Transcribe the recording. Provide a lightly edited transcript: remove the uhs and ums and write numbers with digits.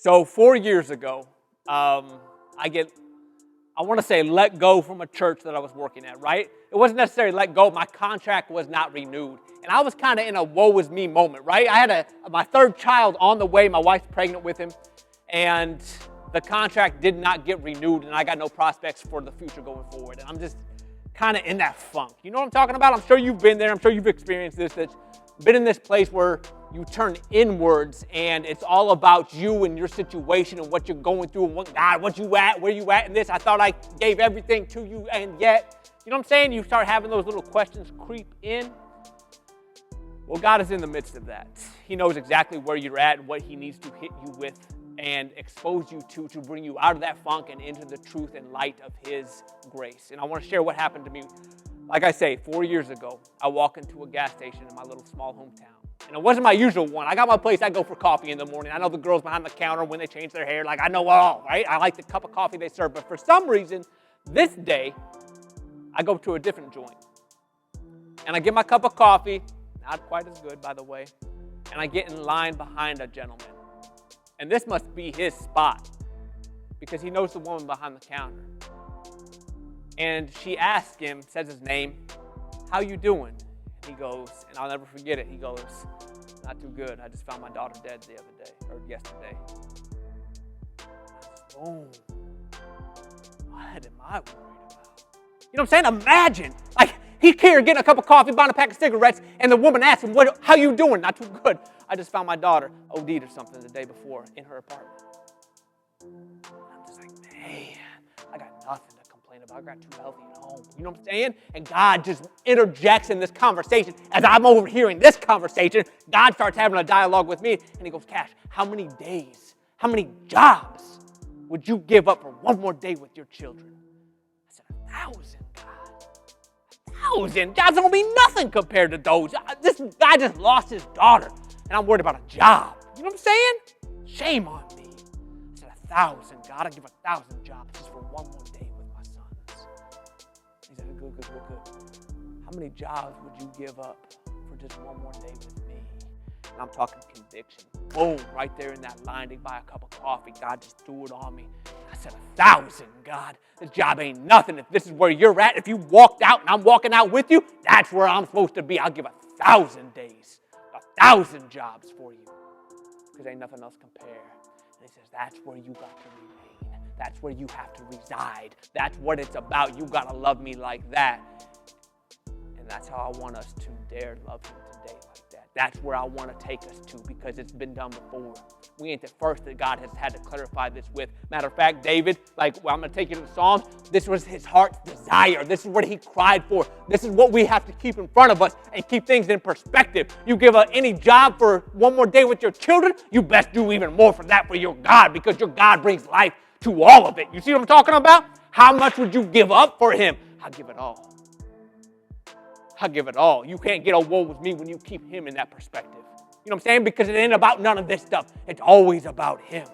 So 4 years ago, I want to say let go from a church that I was working at, right? It wasn't necessarily let go. My contract was not renewed. And I was kind of in a woe is me moment, right? I had my third child on the way. My wife's pregnant with him. And the contract did not get renewed. And I got no prospects for the future going forward. And I'm just kind of in that funk. You know what I'm talking about? I'm sure you've been there. I'm sure you've experienced this. That's been in this place where you turn inwards and it's all about you and your situation and what you're going through and what you at, where you at in this. I thought I gave everything to you and yet, you know what I'm saying? You start having those little questions creep in. Well, God is in the midst of that. He knows exactly where you're at and what he needs to hit you with and expose you to bring you out of that funk and into the truth and light of his grace. And I want to share what happened to me. Like I say, 4 years ago, I walk into a gas station in my little small hometown. And it wasn't my usual one. I got my place. I go for coffee in the morning. I know the girls behind the counter when they change their hair. Like, I know all, right? I like the cup of coffee they serve. But for some reason, this day, I go to a different joint. And I get my cup of coffee. Not quite as good, by the way. And I get in line behind a gentleman. And this must be his spot because he knows the woman behind the counter. And she asks him, says his name, "How you doing?" And he goes, and I'll never forget it, he goes, "Not too good. I just found my daughter dead the other day, or yesterday." Boom. What am I worried about? You know what I'm saying? Imagine, like, he's here getting a cup of coffee, buying a pack of cigarettes, and the woman asks him, "How you doing?" "Not too good. I just found my daughter OD'd or something the day before in her apartment." I'm just like, man, I got nothing to complain about. I got too healthy at home. You know what I'm saying? And God just interjects in this conversation. As I'm overhearing this conversation, God starts having a dialogue with me, and he goes, "Cash, how many days, how many jobs would you give up for one more day with your children?" I said, 1,000, God. 1,000 jobs don't mean nothing compared to those. This guy just lost his daughter, and I'm worried about a job. You know what I'm saying? Shame on me. I said, 1,000, God. I'd give 1,000 jobs just for one more day with my sons. He said, good. How many jobs would you give up for just one more day with me? And I'm talking conviction. Boom, right there in that line to buy a cup of coffee. God just threw it on me. I said, 1,000, God. This job ain't nothing. If this is where you're at, if you walked out and I'm walking out with you, that's where I'm supposed to be. I'll give 1,000 days, 1,000 jobs for you. Because ain't nothing else compare. And he says, that's where you got to remain. That's where you have to reside. That's what it's about. You got to love me like that. And that's how I want us to dare love him today like that. That's where I want to take us to because it's been done before. We ain't the first that God has had to clarify this with. Matter of fact, David, I'm going to take you to the Psalms. This was his heart's desire. This is what he cried for. This is what we have to keep in front of us and keep things in perspective. You give up any job for one more day with your children, you best do even more for that for your God because your God brings life to all of it. You see what I'm talking about? How much would you give up for him? I'll give it all. I'll give it all. You can't get a woe with me when you keep him in that perspective. You know what I'm saying? Because it ain't about none of this stuff. It's always about him.